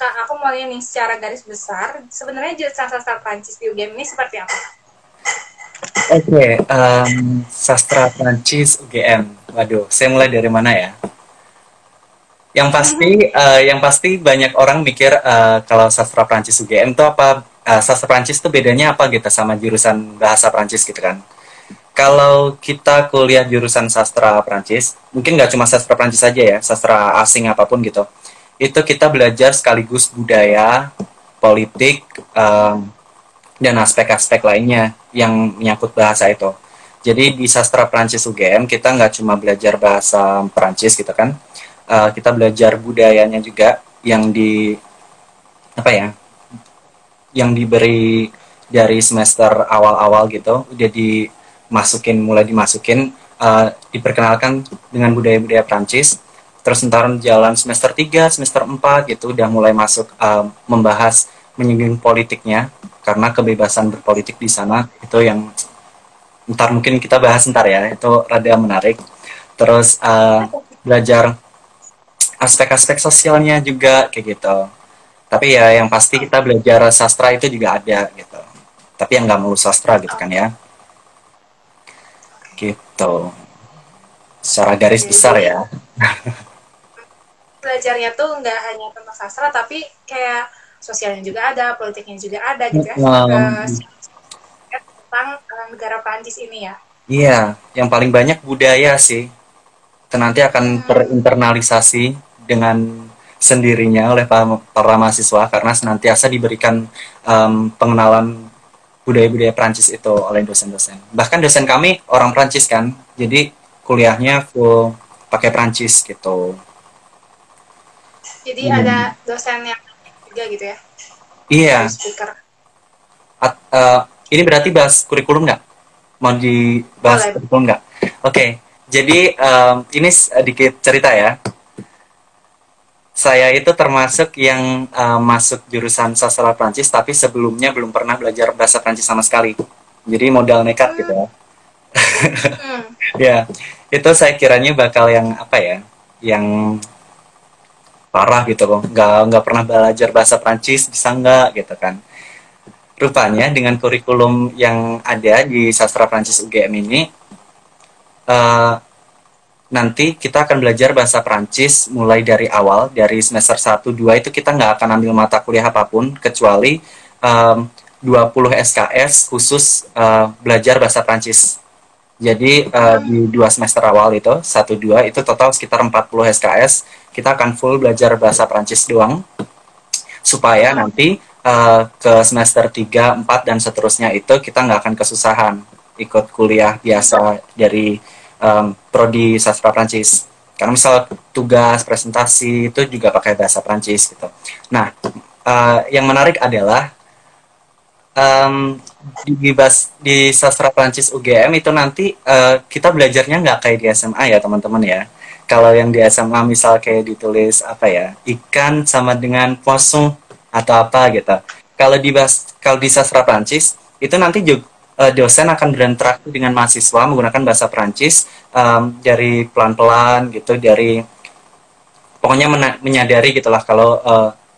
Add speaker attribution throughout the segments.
Speaker 1: Kak, aku mau nih secara garis besar, sebenarnya jurusan sastra Prancis di UGM ini seperti apa?
Speaker 2: Oke, sastra Prancis UGM. Waduh, saya mulai dari mana ya? Yang pasti banyak orang mikir kalau sastra Prancis UGM itu apa? Sastra Prancis itu bedanya apa gitu sama jurusan bahasa Prancis gitu kan? Kalau kita kuliah jurusan sastra Prancis, mungkin nggak cuma sastra Prancis saja ya, sastra asing apapun gitu. Itu kita belajar sekaligus budaya, politik, dan aspek-aspek lainnya yang menyangkut bahasa itu. Jadi di sastra Prancis UGM kita nggak cuma belajar bahasa Prancis gitu kan, kita belajar budayanya juga yang di apa ya, yang diberi dari semester awal-awal gitu, udah mulai dimasukin, diperkenalkan dengan budaya-budaya Prancis. Terus ntar jalan semester 3 semester 4 gitu udah mulai masuk, membahas menyinggung politiknya karena kebebasan berpolitik di sana itu yang ntar mungkin kita bahas ntar ya, itu rada menarik. Terus belajar aspek-aspek sosialnya juga kayak gitu. Tapi ya yang pasti kita belajar sastra itu juga ada gitu. Tapi yang nggak melulu sastra gitu kan ya. Gitu. Secara garis
Speaker 1: Oke,
Speaker 2: besar
Speaker 1: jadi
Speaker 2: ya.
Speaker 1: belajarnya tuh nggak hanya tentang sastra, tapi kayak sosialnya juga ada, politiknya juga ada gitu ya. Tentang negara Prancis ini ya.
Speaker 2: Iya, yang paling banyak budaya sih. Itu nanti akan
Speaker 1: Hmm,
Speaker 2: terinternalisasi dengan sendirinya oleh para mahasiswa karena senantiasa diberikan pengenalan budaya-budaya Prancis itu oleh dosen-dosen. Bahkan dosen kami orang Prancis kan, jadi kuliahnya full pakai Prancis gitu.
Speaker 1: jadi
Speaker 2: Hmm.
Speaker 1: ada dosen yang juga gitu ya,
Speaker 2: Iya,
Speaker 1: English speaker.
Speaker 2: ini berarti bahas kurikulum nggak? Mau dibahas
Speaker 1: Boleh.
Speaker 2: kurikulum nggak? Oke, jadi ini sedikit cerita ya. Saya itu termasuk yang masuk jurusan sastra Prancis, tapi sebelumnya belum pernah belajar bahasa Prancis sama sekali. Jadi modal nekat gitu
Speaker 1: Hmm,
Speaker 2: ya.
Speaker 1: hmm.
Speaker 2: Ya, itu saya kiranya bakal yang apa ya, yang parah gitu loh. Nggak pernah belajar bahasa Prancis, bisa nggak gitu kan. Rupanya dengan kurikulum yang ada di sastra Prancis UGM ini, eh, nanti kita akan belajar bahasa Prancis mulai dari awal, dari semester 1 2 itu kita nggak akan ambil mata kuliah apapun, kecuali um, 20 SKS khusus belajar bahasa Prancis. Jadi di 2 semester awal itu, 1 2 itu total sekitar 40 SKS, kita akan full belajar bahasa Prancis doang, supaya nanti ke semester 3 4 dan seterusnya itu kita nggak akan kesusahan ikut kuliah biasa dari prodi sastra Prancis. Karena misal tugas presentasi itu juga pakai bahasa Prancis gitu. Nah, yang menarik adalah di sastra Prancis UGM itu nanti kita belajarnya nggak kayak di SMA ya teman-teman ya. Kalau yang di SMA misal kayak ditulis apa ya, ikan sama dengan poisson atau apa gitu. Kalau di sastra Prancis itu nanti juga dosen akan berinteraksi dengan mahasiswa menggunakan bahasa Prancis, dari pelan-pelan gitu, dari pokoknya menyadari gitulah kalau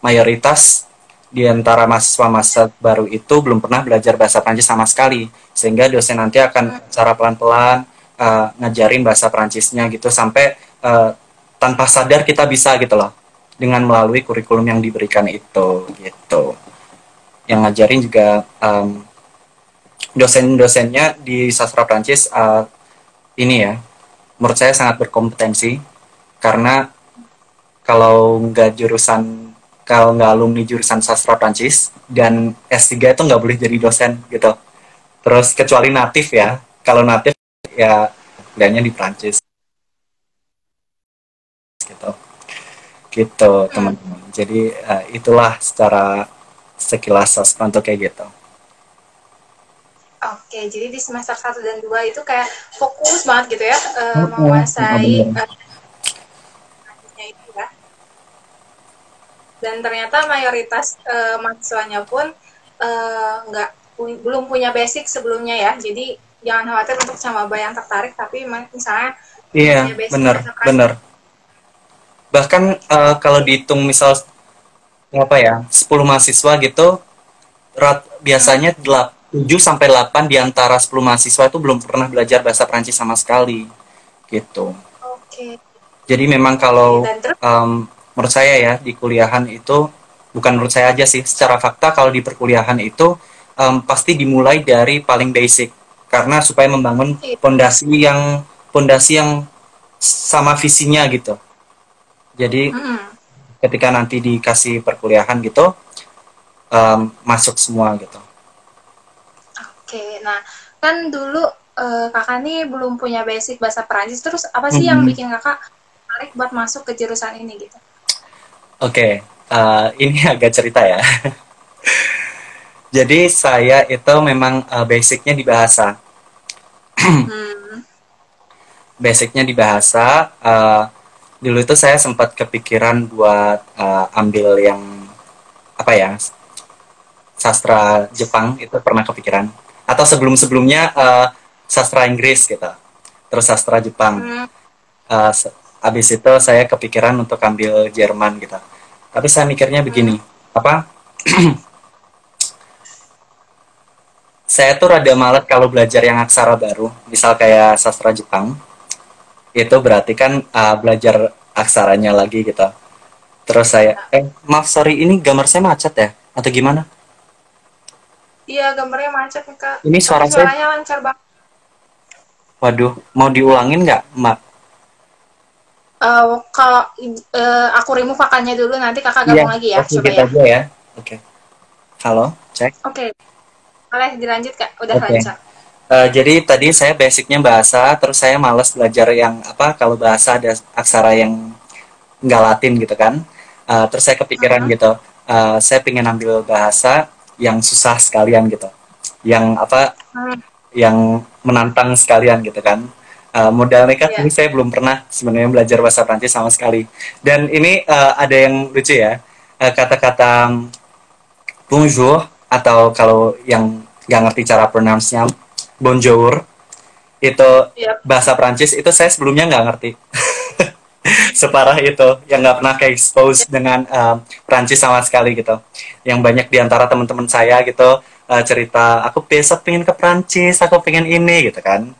Speaker 2: mayoritas di antara mahasiswa masa baru itu belum pernah belajar bahasa Prancis sama sekali, sehingga dosen nanti akan secara pelan-pelan ngajarin bahasa Prancisnya gitu sampai tanpa sadar kita bisa gitu loh dengan melalui kurikulum yang diberikan itu gitu. Yang ngajarin juga dosen-dosennya di sastra Prancis, ini ya, menurut saya sangat berkompetensi karena kalau nggak jurusan kalau nggak alumni jurusan sastra Prancis dan S3 itu nggak boleh jadi dosen gitu. Terus kecuali natif ya. Kalau natif ya kuliahnya di Prancis gitu. Gitu teman-teman. Jadi itulah secara sekilas sastra untuk kayak gitu.
Speaker 1: Oke, jadi di semester 1 dan 2 itu kayak fokus banget gitu ya, menguasai
Speaker 2: Bener.
Speaker 1: Prancisnya itu ya. Dan ternyata mayoritas mahasiswanya pun nggak belum punya basic sebelumnya ya. Jadi jangan khawatir untuk sama yang tertarik, tapi misalnya belum
Speaker 2: Iya,
Speaker 1: punya basic
Speaker 2: bener,
Speaker 1: bahasa Prancis.
Speaker 2: bener. Bahkan kalau dihitung misal apa ya, 10 mahasiswa gitu,
Speaker 1: Hmm,
Speaker 2: biasanya 7 sampai 8 di antara 10 mahasiswa itu belum pernah belajar bahasa Prancis sama sekali gitu.
Speaker 1: oke,
Speaker 2: Jadi memang
Speaker 1: oke.
Speaker 2: kalau
Speaker 1: Dan terus,
Speaker 2: menurut saya ya di kuliahan itu, bukan menurut saya aja sih, secara fakta kalau di perkuliahan itu pasti dimulai dari paling basic karena supaya membangun
Speaker 1: iya,
Speaker 2: pondasi yang sama visinya gitu. Jadi
Speaker 1: mm-mm.
Speaker 2: ketika nanti dikasih perkuliahan gitu, masuk semua gitu.
Speaker 1: Oke, nah kan dulu kakak nih belum punya basic bahasa Perancis, terus apa sih yang
Speaker 2: Mhm.
Speaker 1: bikin kakak tertarik buat masuk ke jurusan ini gitu?
Speaker 2: Oke, ini agak cerita ya. Jadi saya itu memang basicnya di bahasa.
Speaker 1: Hmm,
Speaker 2: Basicnya di bahasa. Dulu itu saya sempat kepikiran buat ambil yang apa ya, sastra Jepang itu pernah kepikiran. Atau sebelum-sebelumnya sastra Inggris gitu. Terus sastra Jepang.
Speaker 1: hmm,
Speaker 2: Uh, abis itu saya kepikiran untuk ambil Jerman gitu. Tapi saya mikirnya
Speaker 1: hmm,
Speaker 2: begini, apa? Saya tuh rada malas kalau belajar yang aksara baru, misal kayak sastra Jepang. Itu berarti kan belajar aksaranya lagi gitu. Terus saya,
Speaker 1: ya.
Speaker 2: maaf sorry, ini gambar saya macet ya? Atau gimana?
Speaker 1: Iya, gambarnya macet nih kak,
Speaker 2: Ini
Speaker 1: tapi
Speaker 2: suara saya,
Speaker 1: suaranya lancar banget.
Speaker 2: waduh, mau diulangin nggak, Mbak?
Speaker 1: Kalau aku remove akannya dulu, nanti kakak
Speaker 2: Iya,
Speaker 1: gabung lagi ya,
Speaker 2: oke
Speaker 1: coba
Speaker 2: gitu
Speaker 1: ya.
Speaker 2: aja ya. Oke, halo, cek.
Speaker 1: Oke, boleh dilanjut kak, udah
Speaker 2: Oke.
Speaker 1: lancar.
Speaker 2: Jadi tadi saya basicnya bahasa, terus saya malas belajar yang apa, kalau bahasa ada aksara yang nggak Latin gitu kan. Terus saya kepikiran
Speaker 1: Hmm,
Speaker 2: gitu, saya pengen ambil bahasa yang susah sekalian gitu, yang apa,
Speaker 1: hmm,
Speaker 2: yang menantang sekalian gitu kan. Modal nekat ini
Speaker 1: ya,
Speaker 2: saya belum pernah sebenarnya belajar bahasa Prancis sama sekali. Dan ini ada yang lucu ya, kata-kata bonjour atau kalau yang nggak ngerti cara pronounce-nya bonjour itu
Speaker 1: ya.
Speaker 2: bahasa Prancis itu saya sebelumnya nggak ngerti. Separah itu yang nggak pernah ke expose dengan Prancis sama sekali gitu. Yang banyak diantara teman-teman saya gitu cerita aku besok pengen ke Prancis, aku pengen ini gitu kan.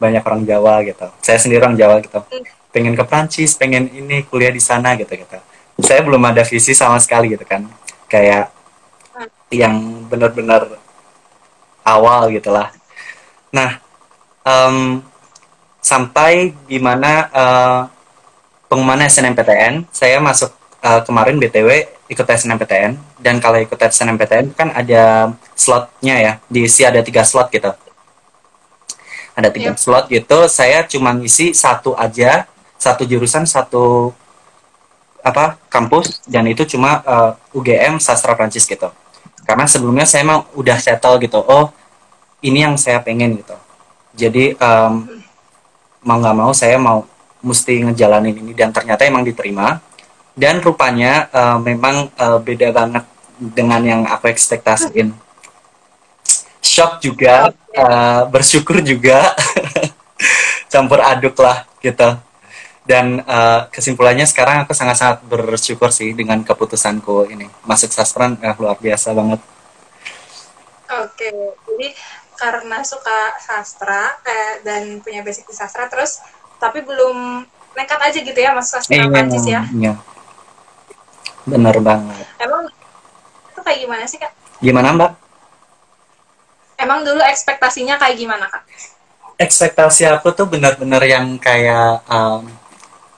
Speaker 2: Banyak orang Jawa gitu, saya sendiri orang Jawa gitu, pengen ke Prancis, pengen ini kuliah di sana gitu gitu. Saya belum ada visi sama sekali gitu kan, kayak yang benar-benar awal gitulah. Nah, em, sampai gimana pengumuman SNMPTN, saya masuk kemarin BTW ikut SNMPTN, dan kalau ikut SNMPTN kan ada slotnya ya, diisi ada 3 slot gitu. Ada tiga
Speaker 1: Yep.
Speaker 2: slot gitu, saya cuma ngisi satu aja, satu jurusan, satu apa kampus, dan itu cuma UGM Sastra Prancis gitu. Karena sebelumnya saya emang udah settle gitu, oh ini yang saya pengen gitu. Jadi mau nggak mau saya mau mesti ngejalanin ini, dan ternyata emang diterima. Dan rupanya memang beda banget dengan yang aku ekspektasiin. Shock juga,
Speaker 1: Oke.
Speaker 2: bersyukur juga, campur aduk lah gitu. Dan kesimpulannya sekarang aku sangat-sangat bersyukur sih dengan keputusanku ini masuk sastra, luar biasa banget.
Speaker 1: Oke, jadi karena suka sastra dan punya basic di sastra, terus tapi belum nekat aja gitu ya masuk sastra
Speaker 2: Iya,
Speaker 1: Prancis ya.
Speaker 2: iya, bener banget.
Speaker 1: Emang itu kayak gimana sih kak?
Speaker 2: Gimana Mbak?
Speaker 1: Emang dulu ekspektasinya kayak gimana kak?
Speaker 2: Ekspektasi aku tuh benar-benar yang kayak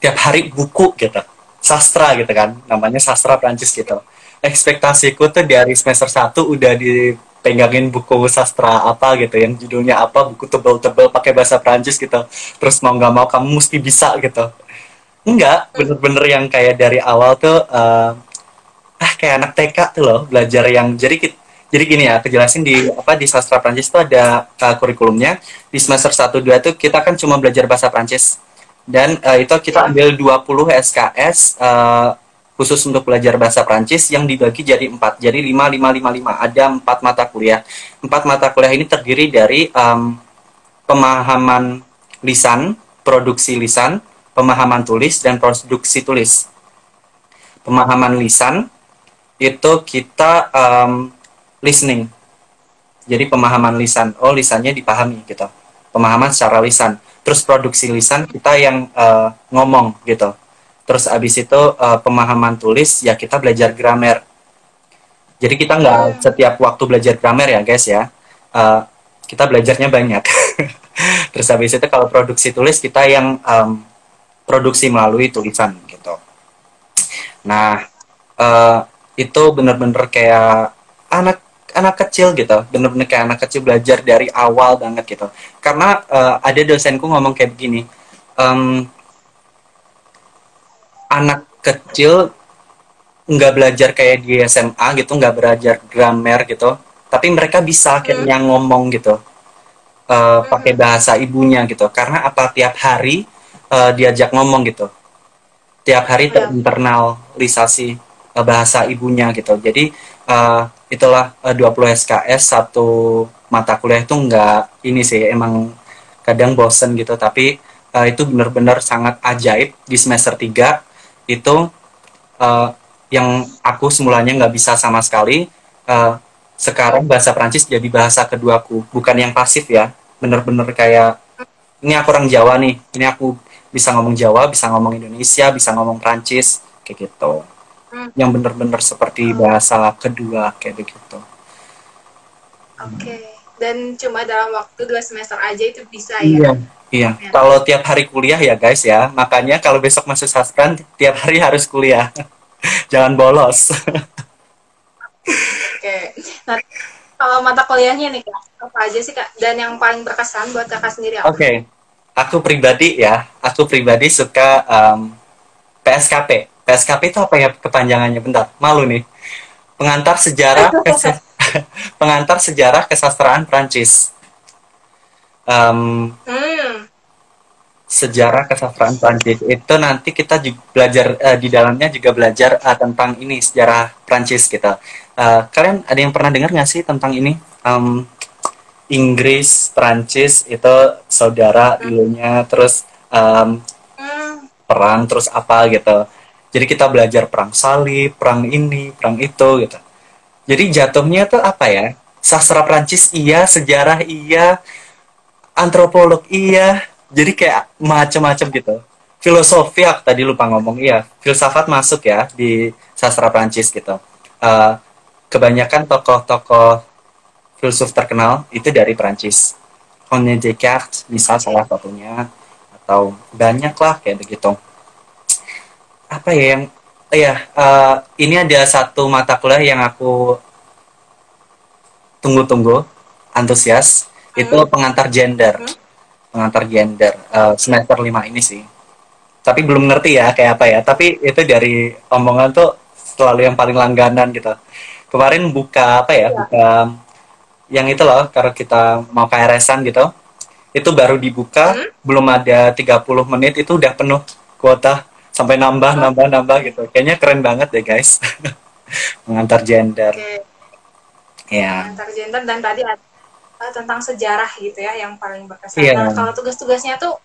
Speaker 2: tiap hari buku gitu, sastra gitu kan, namanya sastra Prancis gitu. Ekspektasiku tuh dari semester 1 udah dipegangin buku sastra apa gitu, yang judulnya apa, buku tebel-tebel pakai bahasa Prancis gitu, terus mau nggak mau kamu mesti bisa gitu. Enggak, bener-bener yang kayak dari awal tuh kayak anak TK tuh loh, belajar yang jadi gini ya, kejelasin di apa, di sastra Prancis tuh ada kurikulumnya. Di semester 1 2 tuh kita kan cuma belajar bahasa Prancis, dan itu kita
Speaker 1: Ya.
Speaker 2: ambil 20 SKS khusus untuk belajar bahasa Prancis, yang dibagi jadi 4, jadi 5 5 5 5, ada 4 mata kuliah. 4 mata kuliah ini terdiri dari pemahaman lisan, produksi lisan, pemahaman tulis, dan produksi tulis. Pemahaman lisan itu kita listening. Jadi pemahaman lisan, oh lisannya dipahami gitu. Pemahaman secara lisan. Terus produksi lisan kita yang ngomong gitu. Terus abis itu pemahaman tulis ya kita belajar grammar. Jadi kita nggak setiap waktu belajar grammar ya guys ya. Eh, kita belajarnya banyak. Terus habis itu kalau produksi tulis kita yang produksi melalui tulisan gitu. Nah, eh, itu bener-bener kayak anak anak kecil gitu, bener-bener kayak anak kecil belajar dari awal banget gitu. Karena ada dosenku ngomong kayak begini, em, anak kecil nggak belajar kayak di SMA gitu, nggak belajar grammar gitu, tapi mereka bisa akhirnya ngomong gitu, pakai bahasa ibunya gitu. Karena apa tiap hari diajak ngomong gitu, tiap hari
Speaker 1: Ya.
Speaker 2: terinternalisasi bahasa ibunya gitu. Jadi itulah 20 SKS satu mata kuliah itu nggak ini sih emang kadang bosen gitu, tapi itu benar-benar sangat ajaib di semester 3 itu eh, yang aku semulanya nggak bisa sama sekali, eh, sekarang bahasa Prancis jadi bahasa keduaku, bukan yang pasif ya, bener-bener kayak ini aku orang Jawa nih, ini aku bisa ngomong Jawa, bisa ngomong Indonesia, bisa ngomong Prancis, kayak gitu. Yang bener-bener seperti
Speaker 1: Oh,
Speaker 2: bahasa kedua, kayak begitu.
Speaker 1: oke. Dan cuma dalam waktu 2 semester aja itu bisa ya.
Speaker 2: Iya. Iya,
Speaker 1: Ya.
Speaker 2: kalau tiap hari kuliah ya guys ya, makanya kalau besok masuk saspran, tiap hari harus kuliah, jangan bolos.
Speaker 1: Oke. Nah, kalau mata kuliahnya nih Kak, apa aja sih Kak? Dan yang paling berkesan buat Kakak sendiri apa?
Speaker 2: Oke, aku pribadi suka PSKP. PSKP itu apa ya kepanjangannya? Bentar, malu nih. Pengantar sejarah pengantar sejarah kesastraan Prancis. Em,
Speaker 1: Hmm,
Speaker 2: sejarah kesastraan Prancis itu nanti kita juga belajar di dalamnya juga belajar tentang ini sejarah Prancis kita. Kalian ada yang pernah dengar nggak sih tentang ini? Inggris, Prancis itu saudara dulunya, terus
Speaker 1: hmm,
Speaker 2: perang, terus apa gitu. Jadi kita belajar perang salib, perang ini, perang itu gitu. Jadi jatuhnya tuh apa ya? Sastra Prancis iya, sejarah iya, antropolog iya. Jadi kayak macam-macam gitu. Filosofi aku tadi lupa ngomong iya, filsafat masuk ya di sastra Prancis gitu. Eh, kebanyakan tokoh-tokoh filsuf terkenal itu dari Prancis. René Descartes misal
Speaker 1: oke.
Speaker 2: salah satunya, atau banyak lah kayak begitu. Apa ya yang ya ini ada satu mata kuliah yang aku tunggu-tunggu antusias, itu
Speaker 1: Hmm, hmm,
Speaker 2: pengantar gender semester 5 ini sih, tapi belum ngerti ya kayak apa ya, tapi itu dari omongan tuh selalu yang paling langganan gitu. Kemarin buka apa ya,
Speaker 1: iya.
Speaker 2: buka yang itu loh, kalau kita mau KRS-an gitu, itu baru dibuka
Speaker 1: Hmm,
Speaker 2: belum ada 30 menit itu udah penuh kuota, sampai nambah nambah nambah
Speaker 1: oke.
Speaker 2: gitu. Kayaknya keren banget deh guys. Mengantar gender
Speaker 1: Oke.
Speaker 2: ya.
Speaker 1: Antar gender dan tadi ada tentang sejarah gitu ya yang paling berkesan.
Speaker 2: Iya.
Speaker 1: Nah, kalau tugas-tugasnya tuh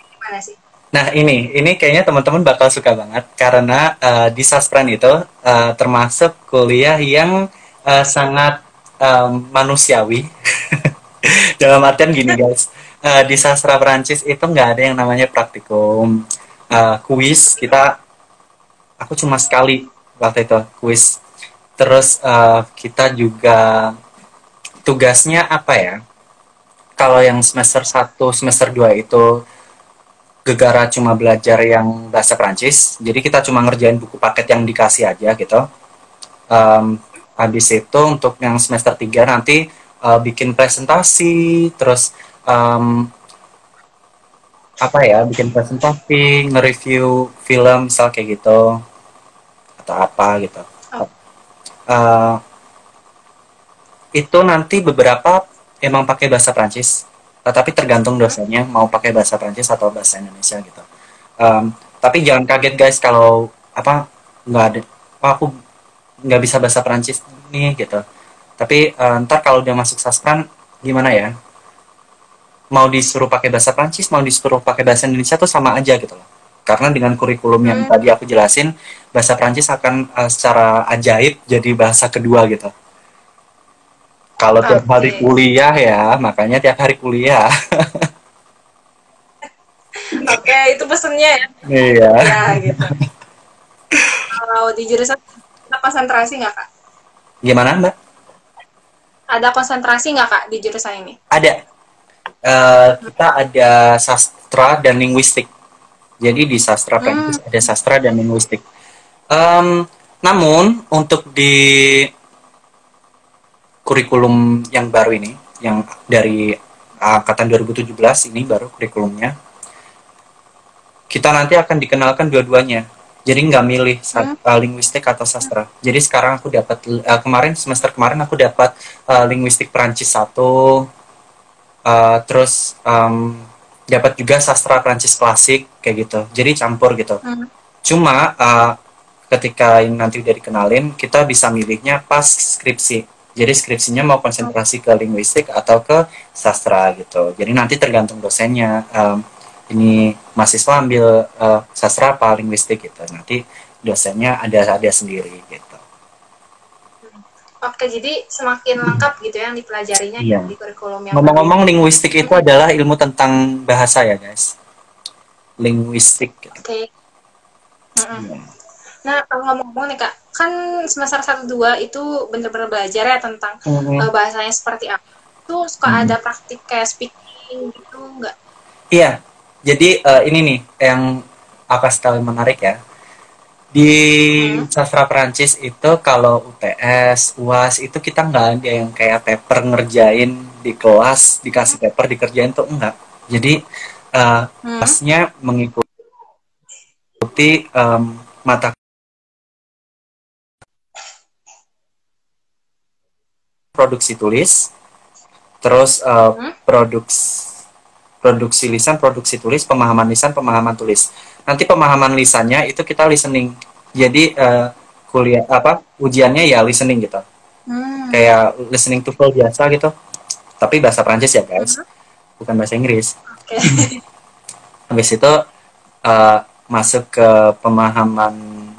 Speaker 1: gimana sih?
Speaker 2: Nah ini kayaknya teman-teman bakal suka banget karena di Saspran itu termasuk kuliah yang sangat manusiawi. Dalam artian gini guys, di sastra Perancis itu nggak ada yang namanya praktikum, kuis. Aku cuma sekali waktu itu kuis. Terus kita juga tugasnya apa ya? Kalau yang semester 1, semester 2 itu Gegara cuma belajar yang bahasa Prancis, jadi kita cuma ngerjain buku paket yang dikasih aja gitu. Habis itu untuk yang semester 3 nanti bikin presentasi, terus apa ya, bikin presentasi, nge-review film misal kayak gitu, atau apa gitu.
Speaker 1: Oh,
Speaker 2: Eh, itu nanti beberapa emang pakai bahasa Prancis, tapi tergantung
Speaker 1: hmm,
Speaker 2: dosennya mau pakai bahasa Prancis atau bahasa Indonesia gitu. Tapi jangan kaget guys kalau apa nggak ada, oh, aku nggak bisa bahasa Prancis nih gitu. Tapi ntar kalau dia masuk saspran gimana ya? Mau disuruh pakai bahasa Prancis, mau disuruh pakai bahasa Indonesia tuh sama aja gitu loh. Karena dengan kurikulum yang
Speaker 1: Hmm,
Speaker 2: tadi aku jelasin, bahasa Prancis akan secara ajaib jadi bahasa kedua gitu. Kalau tiap hari
Speaker 1: oke.
Speaker 2: kuliah ya, makanya tiap hari kuliah.
Speaker 1: Oke, itu pesennya ya.
Speaker 2: Iya.
Speaker 1: Ya, gitu. Kalau di jurusan ada konsentrasi nggak, Kak?
Speaker 2: Gimana, Mbak?
Speaker 1: Ada konsentrasi nggak, Kak, di jurusan ini?
Speaker 2: Ada. Kita ada sastra dan linguistik. Jadi di sastra
Speaker 1: Hmm,
Speaker 2: Prancis ada sastra dan linguistik. Em, Namun untuk di kurikulum yang baru ini, yang dari angkatan 2017 ini baru kurikulumnya, kita nanti akan dikenalkan dua-duanya. Jadi nggak milih
Speaker 1: hmm,
Speaker 2: linguistik atau sastra. Jadi sekarang aku dapat kemarin semester kemarin aku dapat linguistik Perancis satu, terus dapat juga sastra Prancis klasik kayak gitu. Jadi campur gitu.
Speaker 1: hmm.
Speaker 2: Cuma ketika ini nanti udah dikenalin, kita bisa milihnya pas skripsi. Jadi skripsinya mau konsentrasi ke linguistik atau ke sastra gitu. Jadi nanti tergantung dosennya. Ini mahasiswa ambil sastra apa linguistik gitu. Nanti dosennya ada sendiri gitu.
Speaker 1: Oke, jadi semakin lengkap gitu ya yang dipelajarinya ya
Speaker 2: Iya.
Speaker 1: di kurikulum yang baru ini.
Speaker 2: Ngomong-ngomong linguistik itu
Speaker 1: Hmm,
Speaker 2: adalah ilmu tentang bahasa ya guys. Linguistik gitu.
Speaker 1: oke. Mm-mm.
Speaker 2: Iya.
Speaker 1: Nah, kalau ngomong-ngomong nih Kak, kan semester satu 2 itu bener-bener belajar ya tentang
Speaker 2: Mhm.
Speaker 1: bahasanya seperti apa. Itu suka
Speaker 2: Mhm.
Speaker 1: ada praktik kayak speaking gitu nggak?
Speaker 2: Iya, jadi ini nih yang apa sekali menarik ya. Di
Speaker 1: Hmm?
Speaker 2: sastra Perancis itu kalau UTS, UAS itu kita nggak ada yang kayak paper ngerjain di kelas, dikasih paper dikerjain tuh enggak. Jadi
Speaker 1: Hmm?
Speaker 2: kelasnya mengikuti mata produksi tulis, terus
Speaker 1: Hmm?
Speaker 2: produksi lisan, produksi tulis, pemahaman tulis. Nanti pemahaman lisannya itu kita listening. Jadi kuliah apa ujiannya ya listening gitu.
Speaker 1: Hmm?
Speaker 2: Kayak listening to full biasa gitu. Tapi bahasa Prancis ya guys,
Speaker 1: Hmm?
Speaker 2: bukan bahasa Inggris.
Speaker 1: Oke.
Speaker 2: Habis itu uh, masuk ke pemahaman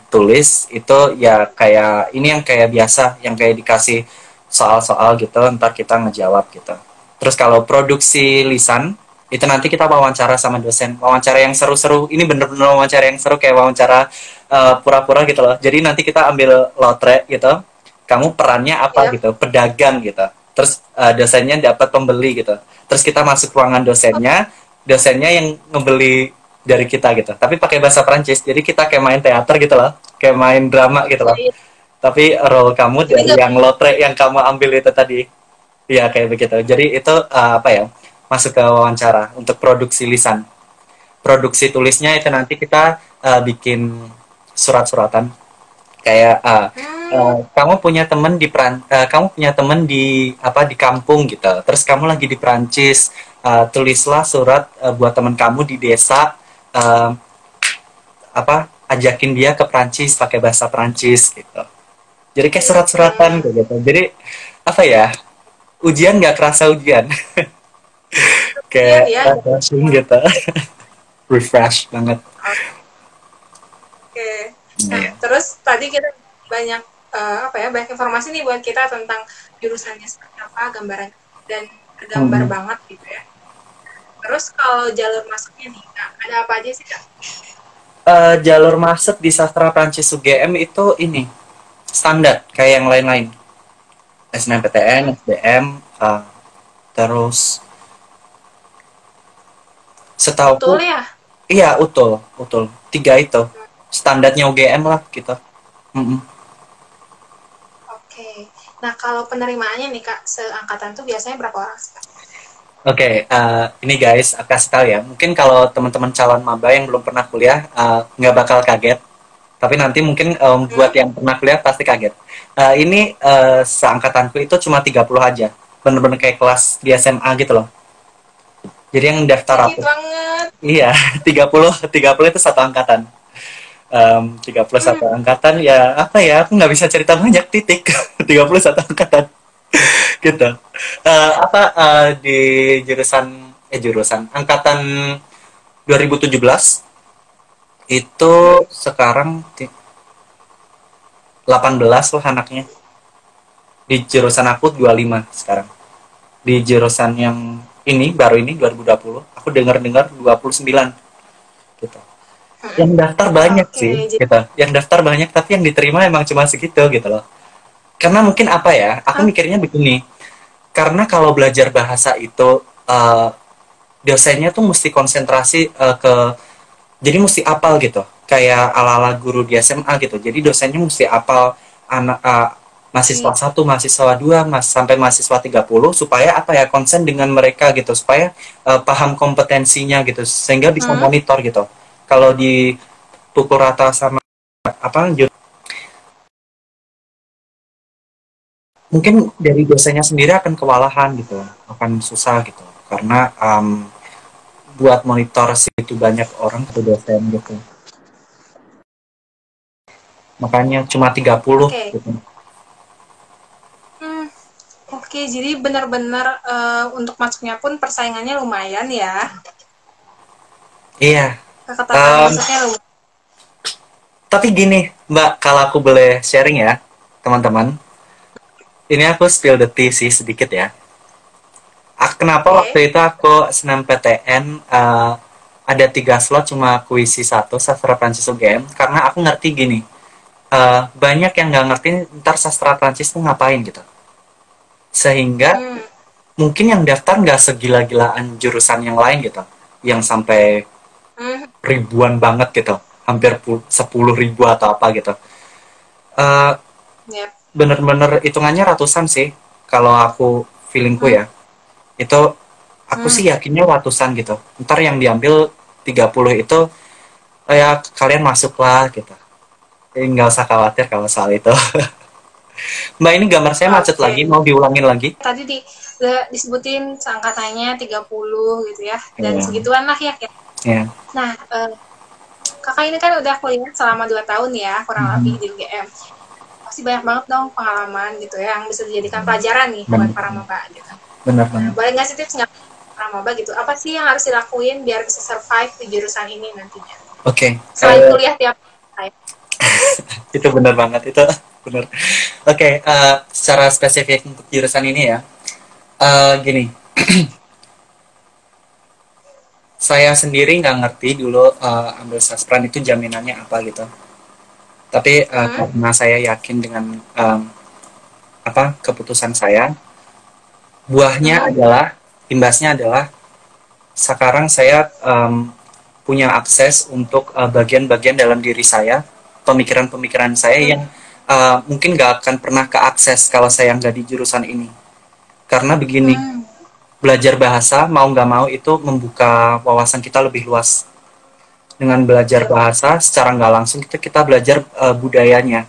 Speaker 2: tulis itu ya kayak ini yang kayak biasa, yang kayak dikasih soal-soal gitu, ntar kita ngejawab gitu. Terus kalau produksi lisan itu nanti kita wawancara sama dosen, wawancara yang seru-seru. Ini bener-bener wawancara yang seru kayak wawancara pura-pura gitu loh. Jadi nanti kita ambil lotre gitu, kamu perannya apa
Speaker 1: Ya.
Speaker 2: gitu, pedagang gitu. Terus dosennya dapat pembeli gitu. Terus kita masuk ruangan dosennya yang ngebeli dari kita gitu. Tapi pakai bahasa Prancis. Jadi kita kayak main teater gitu loh, kayak main drama gitu
Speaker 1: Iya,
Speaker 2: loh.
Speaker 1: iya.
Speaker 2: Tapi role kamu
Speaker 1: Jadi
Speaker 2: dari
Speaker 1: nggak
Speaker 2: yang lotre yang kamu ambil itu tadi. Iya kayak begitu. Jadi itu apa ya? Masuk ke wawancara untuk produksi lisan. Produksi tulisnya itu nanti kita bikin surat-suratan kayak
Speaker 1: hmm,
Speaker 2: kamu punya temen kamu punya temen di apa di kampung gitu, terus kamu lagi di Perancis, tulislah surat buat teman kamu di desa, uh, apa ajakin dia ke Perancis pakai bahasa Perancis gitu. Jadi kayak
Speaker 1: oke.
Speaker 2: surat-suratan gitu. Jadi apa ya, ujian nggak kerasa ujian.
Speaker 1: Iya,
Speaker 2: Kayak
Speaker 1: ya.
Speaker 2: refreshing gitu. Refresh banget.
Speaker 1: Oke. Nah,
Speaker 2: Iya.
Speaker 1: terus tadi kita banyak apa ya, banyak informasi nih buat kita tentang jurusannya seperti apa, gambaran dan tergambar
Speaker 2: Hmm.
Speaker 1: banget gitu ya. Terus kalau jalur masuknya nih, Kak, ada apa aja sih, Kak?
Speaker 2: Jalur masuk di sastra Prancis UGM itu ini standar kayak yang lain-lain. SNMPTN,
Speaker 1: Hmm?
Speaker 2: SBM, terus
Speaker 1: Betul
Speaker 2: setauku
Speaker 1: ya?
Speaker 2: iya utul utul tiga itu standarnya UGM lah gitu. Mm-mm.
Speaker 1: Oke. Nah, kalau penerimaannya nih, Kak, seangkatan tuh biasanya berapa orang sih, Kak?
Speaker 2: Oke, ini guys, aku kasih tahu ya. Mungkin kalau teman-teman calon maba yang belum pernah kuliah nggak bakal kaget. Tapi nanti mungkin buat
Speaker 1: Hmm?
Speaker 2: yang pernah kuliah pasti kaget. Ini seangkatanku itu cuma 30 aja. Bener-bener kayak kelas di SMA gitu loh. Jadi yang daftar
Speaker 1: Dikit
Speaker 2: aku.
Speaker 1: banget.
Speaker 2: Iya, 30 itu satu angkatan. 31
Speaker 1: Hmm.
Speaker 2: angkatan ya apa ya aku nggak bisa cerita banyak titik 31 angkatan gitu. Apa di jurusan angkatan 2017 Itu sekarang 18 lah anaknya. Di jurusan aku 25 sekarang. Di jurusan yang ini baru ini 2020, aku dengar-dengar 29 gitu. Yang daftar banyak
Speaker 1: Oke,
Speaker 2: sih
Speaker 1: jadi
Speaker 2: gitu. Yang daftar banyak tapi yang diterima emang cuma segitu gitu loh. Karena mungkin apa ya? Aku mikirnya begini. Karena kalau belajar bahasa itu dosennya tuh mesti konsentrasi ke, jadi mesti apal gitu, kayak ala-ala guru di SMA gitu. Jadi dosennya mesti apal anak mahasiswa
Speaker 1: oke.
Speaker 2: satu, mahasiswa dua, sampai mahasiswa 30 supaya apa ya, konsen dengan mereka gitu, supaya paham kompetensinya gitu, sehingga bisa
Speaker 1: Hmm,
Speaker 2: monitor gitu. Kalau dipukul rata sama apa, mungkin dari dosennya sendiri akan kewalahan gitu, akan susah gitu, karena buat monitor segitu banyak orang ke dosen gitu. Makanya cuma 30
Speaker 1: oke.
Speaker 2: gitu.
Speaker 1: Hmm, oke, jadi benar-benar untuk masuknya pun persaingannya lumayan ya.
Speaker 2: Iya.
Speaker 1: Keketatan
Speaker 2: Um,
Speaker 1: masuknya lumayan.
Speaker 2: tapi gini, Mbak, kalau aku boleh sharing ya, teman-teman. Ini aku spill the tea sih sedikit ya. Kenapa
Speaker 1: Oke.
Speaker 2: waktu itu aku senam PTN ada 3 slot cuma aku isi satu sastra Prancis UGM, karena aku ngerti gini, banyak yang nggak ngerti ntar sastra Prancis tuh ngapain gitu. Sehingga
Speaker 1: Hmm,
Speaker 2: mungkin yang daftar nggak segila-gilaan jurusan yang lain gitu, yang sampai
Speaker 1: hmm,
Speaker 2: ribuan banget gitu, hampir 10.000 atau apa gitu. Eh,
Speaker 1: yep.
Speaker 2: Bener-bener hitungannya ratusan sih, kalau aku feelingku
Speaker 1: Hmm,
Speaker 2: ya. Itu aku
Speaker 1: hmm.
Speaker 2: sih yakinnya ratusan gitu. Ntar yang diambil 30 itu ya kalian masuklah gitu. Jadi nggak usah khawatir kalau soal itu. Mbak, ini gambar saya macet
Speaker 1: Oke.
Speaker 2: lagi, mau diulangin lagi?
Speaker 1: Tadi disebutin angkatannya 30 gitu ya. Dan
Speaker 2: Iya.
Speaker 1: segituan lah ya.
Speaker 2: Iya.
Speaker 1: Nah, kakak ini kan udah kuliah selama 2 tahun ya, kurang lebih
Speaker 2: Mhm.
Speaker 1: di UGM. Pasti banyak banget dong pengalaman gitu ya, yang bisa dijadikan pelajaran nih buat
Speaker 2: Benar.
Speaker 1: para maba gitu.
Speaker 2: Benar
Speaker 1: Nah,
Speaker 2: banget.
Speaker 1: boleh nggak sih tips nggak para maba gitu? Apa sih yang harus dilakuin biar bisa survive di jurusan ini nantinya?
Speaker 2: Oke.
Speaker 1: Selain kuliah tiap hari.
Speaker 2: Itu benar banget itu. Benar. Oke, secara spesifik untuk jurusan ini ya. Gini, saya sendiri nggak ngerti dulu ambil sastra itu jaminannya apa gitu. Tapi
Speaker 1: Hmm,
Speaker 2: karena saya yakin dengan apa keputusan saya, buahnya
Speaker 1: hmm,
Speaker 2: adalah, imbasnya adalah sekarang saya punya akses untuk bagian-bagian dalam diri saya, pemikiran-pemikiran saya
Speaker 1: hmm,
Speaker 2: yang mungkin nggak akan pernah keakses kalau saya nggak di jurusan ini. Karena begini,
Speaker 1: hmm,
Speaker 2: belajar bahasa mau nggak mau itu membuka wawasan kita lebih luas. Dengan belajar
Speaker 1: yep,
Speaker 2: bahasa secara nggak langsung kita belajar budayanya.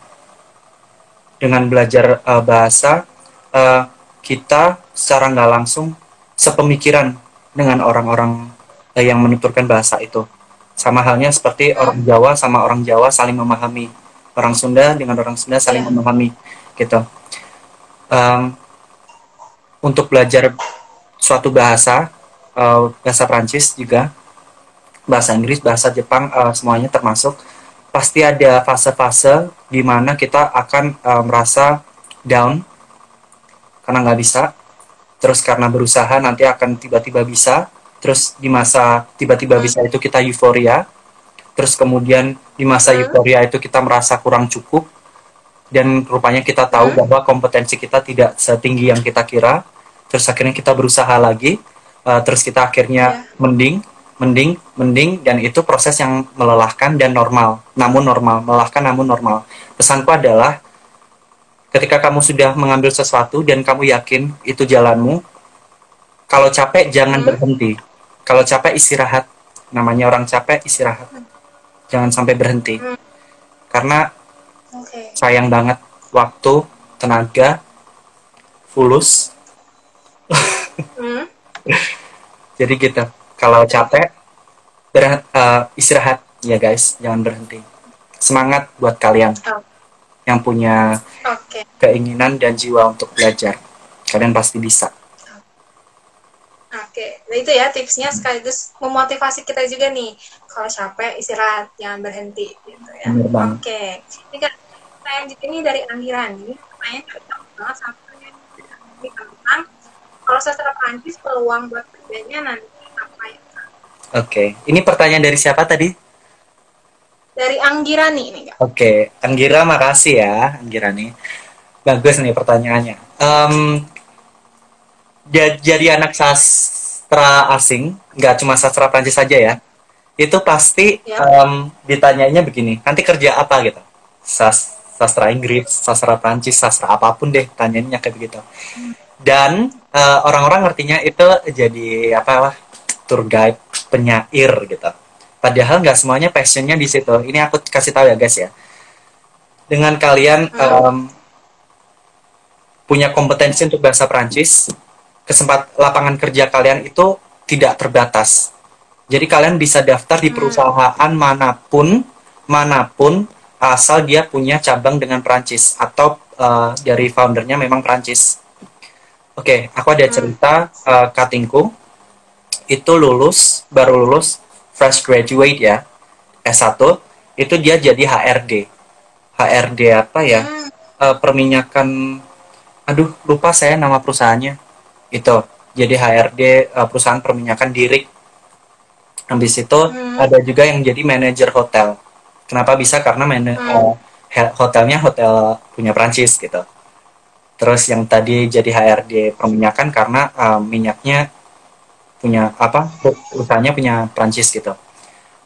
Speaker 2: Dengan belajar bahasa uh, kita secara nggak langsung sepemikiran dengan orang-orang yang menuturkan bahasa itu. Sama halnya seperti
Speaker 1: hmm,
Speaker 2: orang Jawa sama orang Jawa saling memahami, orang Sunda dengan orang Sunda saling
Speaker 1: ya,
Speaker 2: memahami gitu. Um, untuk belajar suatu bahasa, bahasa Prancis juga, bahasa Inggris, bahasa Jepang, semuanya termasuk, pasti ada fase-fase di mana kita akan merasa down karena nggak bisa, terus karena berusaha nanti akan tiba-tiba bisa, terus di masa tiba-tiba
Speaker 1: hmm,
Speaker 2: bisa itu kita euforia, terus kemudian di masa
Speaker 1: hmm,
Speaker 2: euforia itu kita merasa kurang cukup, dan rupanya kita tahu
Speaker 1: hmm,
Speaker 2: bahwa kompetensi kita tidak setinggi yang kita kira, terus akhirnya kita berusaha lagi, terus kita akhirnya
Speaker 1: ya,
Speaker 2: mending, mending, mending, dan itu proses yang melelahkan dan normal, namun normal, melelahkan namun normal. Pesanku adalah, ketika kamu sudah mengambil sesuatu dan kamu yakin itu jalanmu, kalau capek jangan
Speaker 1: hmm,
Speaker 2: berhenti. Kalau capek istirahat. Namanya orang capek istirahat. Jangan sampai berhenti.
Speaker 1: hmm,
Speaker 2: Karena
Speaker 1: oke,
Speaker 2: sayang banget waktu, tenaga, fulus.
Speaker 1: hmm,
Speaker 2: Jadi gitu. Kalau capek istirahat ya guys, jangan berhenti. Semangat buat kalian
Speaker 1: oh,
Speaker 2: yang punya
Speaker 1: oke.
Speaker 2: keinginan dan jiwa untuk belajar. Kalian pasti bisa.
Speaker 1: Oke, nah itu ya tipsnya sekaligus memotivasi kita juga nih. kalau capek istirahat, jangan berhenti gitu ya.
Speaker 2: Bener banget.
Speaker 1: Oke, ini kan selanjutnya ini dari Anggirani, pertanyaan cocok banget sama yang tentang kalau sastra Prancis peluang buat kerjanya nanti apa ya?
Speaker 2: Oke, ini pertanyaan dari siapa tadi?
Speaker 1: Dari Anggirani ini kak.
Speaker 2: Oke, Anggira makasih ya, Anggira nih. Bagus nih pertanyaannya. Jadi anak sastra asing, nggak cuma sastra Prancis saja ya, itu pasti
Speaker 1: Ya.
Speaker 2: ditanyainnya begini, nanti kerja apa gitu? Sastra Inggris, sastra Prancis, sastra apapun deh, tanyainnya kayak begitu. Dan orang-orang ngertinya itu jadi apa, tour guide, penyair gitu. Padahal nggak semuanya passionnya di situ. Ini aku kasih tahu ya guys ya. Dengan kalian punya kompetensi untuk bahasa Prancis, lapangan kerja kalian itu tidak terbatas. Jadi kalian bisa daftar di perusahaan manapun asal dia punya cabang dengan Prancis atau dari foundernya memang Prancis. Oke, aku ada cerita katingku itu baru lulus fresh graduate ya, S1, itu dia jadi HRD. HRD apa ya? Perminyakan, aduh lupa saya nama perusahaannya. Itu jadi HRD perusahaan perminyakan Dirik. Habis itu ada juga yang jadi manajer hotel. Kenapa bisa? Karena hotelnya hotel punya Prancis gitu. Terus yang tadi jadi HRD perminyakan karena minyaknya punya apa? Perusahaannya punya Prancis gitu.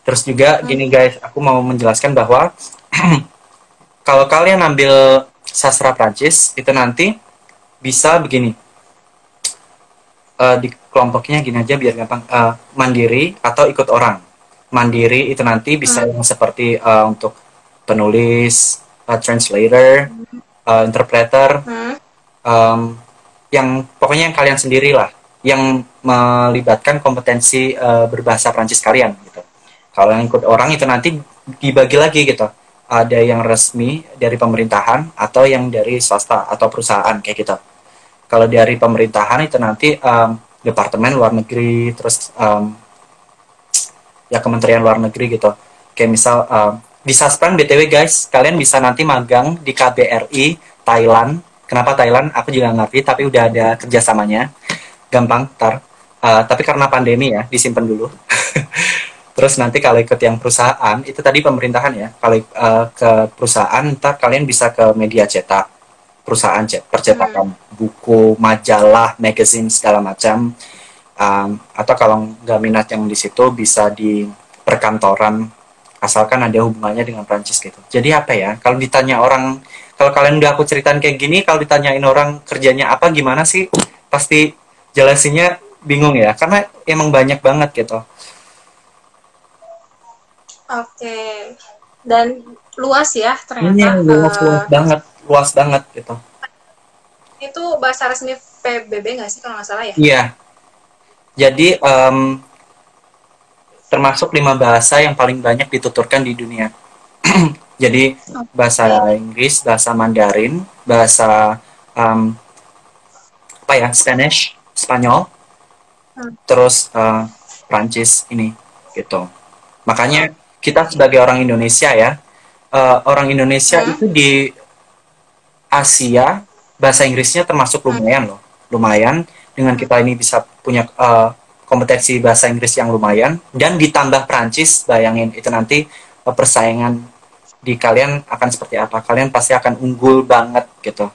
Speaker 2: Terus juga gini guys, aku mau menjelaskan bahwa kalau kalian ambil sastra Prancis itu nanti bisa begini. Di kelompoknya gini aja biar gampang, mandiri atau ikut orang. Mandiri itu nanti bisa yang seperti untuk penulis, translator, interpreter, yang pokoknya yang kalian sendiri lah, yang melibatkan kompetensi berbahasa Prancis kalian gitu. Kalau yang ikut orang itu nanti dibagi lagi gitu, ada yang resmi dari pemerintahan atau yang dari swasta atau perusahaan kayak gitu. Kalau dari pemerintahan itu nanti departemen luar negeri, terus ya kementerian luar negeri gitu. Kayak misal di Saspran BTW guys, kalian bisa nanti magang di KBRI Thailand. Kenapa Thailand? Aku juga ngerti, tapi udah ada kerjasamanya. Gampang, ntar. Tapi karena pandemi ya, disimpan dulu. Terus nanti kalau ikut yang perusahaan, itu tadi pemerintahan ya. Kalau ke perusahaan, ntar kalian bisa ke media cetak, perusahaan percetakan buku, majalah, magazine segala macam. Atau kalau nggak minat yang di situ bisa di perkantoran, asalkan ada hubungannya dengan Prancis gitu. Jadi apa ya? Kalau ditanya orang, kalau kalian udah aku ceritain kayak gini, kalau ditanyain orang kerjanya apa, gimana sih? Pasti jelasinnya bingung ya, karena emang banyak banget gitu.
Speaker 1: Oke. Dan luas ya
Speaker 2: Ini
Speaker 1: ternyata.
Speaker 2: luas banget gitu.
Speaker 1: Itu bahasa resmi PBB nggak sih kalau nggak salah ya?
Speaker 2: Iya. Jadi termasuk 5 bahasa yang paling banyak dituturkan di dunia. Jadi bahasa Inggris, bahasa Mandarin, bahasa apa ya, Spanish, Spanyol, terus Prancis ini gitu. Makanya kita sebagai orang Indonesia ya, orang Indonesia itu di Asia bahasa Inggrisnya termasuk lumayan loh, lumayan. Dengan kita ini bisa punya kompetensi bahasa Inggris yang lumayan dan ditambah Prancis, bayangin itu nanti persaingan di kalian akan seperti apa. Kalian pasti akan unggul banget gitu.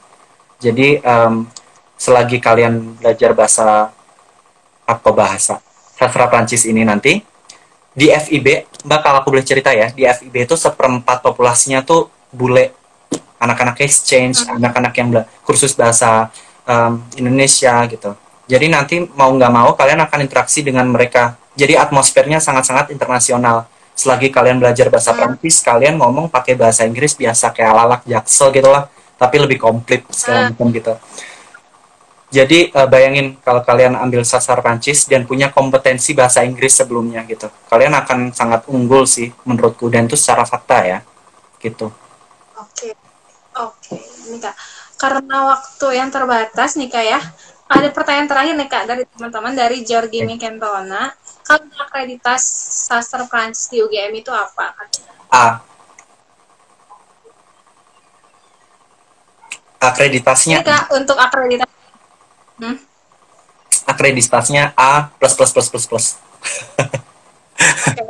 Speaker 2: Jadi selagi kalian belajar bahasa sastra Prancis ini nanti di FIB, Mbak, kalau aku boleh cerita ya, di FIB itu seperempat populasinya tuh bule, anak-anak exchange, anak-anak yang kursus bahasa Indonesia gitu. Jadi nanti mau nggak mau kalian akan interaksi dengan mereka. Jadi atmosfernya sangat-sangat internasional. Selagi kalian belajar bahasa Prancis, kalian ngomong pakai bahasa Inggris biasa kayak alalak jaksel gitu lah, tapi lebih komplit segala macam gitu. Jadi bayangin kalau kalian ambil sastra Prancis dan punya kompetensi bahasa Inggris sebelumnya gitu, kalian akan sangat unggul sih menurutku, dan itu secara fakta ya, gitu.
Speaker 1: Oke, oke, ini kak. Karena waktu yang terbatas nih kak ya, ada pertanyaan terakhir nih kak dari teman-teman dari Georgini Kentona. Kalau akreditas sastra Prancis di UGM itu apa?
Speaker 2: A.
Speaker 1: Ini
Speaker 2: Akreditasinya
Speaker 1: Kak, untuk akreditasi. Hmm?
Speaker 2: akreditasinya A plus plus plus plus plus.
Speaker 1: Oke,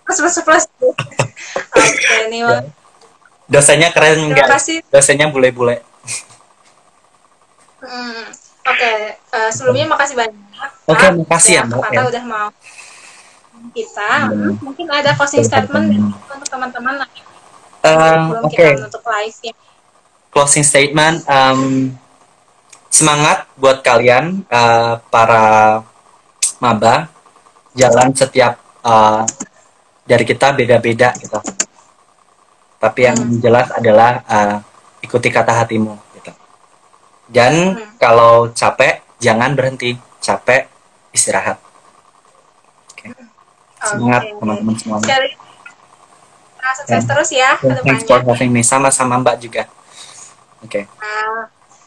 Speaker 1: plus plus plus. Oke, nih
Speaker 2: Ya. Dosennya keren
Speaker 1: terima
Speaker 2: guys.
Speaker 1: kasih.
Speaker 2: Dosennya bule-bule.
Speaker 1: Hmm, Oke, sebelumnya makasih banyak
Speaker 2: Oke,
Speaker 1: Kak,
Speaker 2: makasih ya
Speaker 1: ya
Speaker 2: Mbak ya.
Speaker 1: Kak udah mau kita.
Speaker 2: Hmm.
Speaker 1: Mungkin ada closing statement untuk teman-teman sebelum kita
Speaker 2: Oke,
Speaker 1: menutup live ya.
Speaker 2: closing statement. Semangat buat kalian para maba. Jalan setiap dari kita beda-beda gitu. Tapi yang jelas adalah ikuti kata hatimu gitu. Dan kalau capek jangan berhenti. Capek istirahat. Oke. Semangat teman-teman semuanya.
Speaker 1: Sekali sukses terus ya ke
Speaker 2: Thanks for
Speaker 1: depannya.
Speaker 2: having me. Sama-sama Mbak juga. Oke.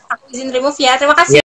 Speaker 1: Aku izin remove ya. Terima kasih.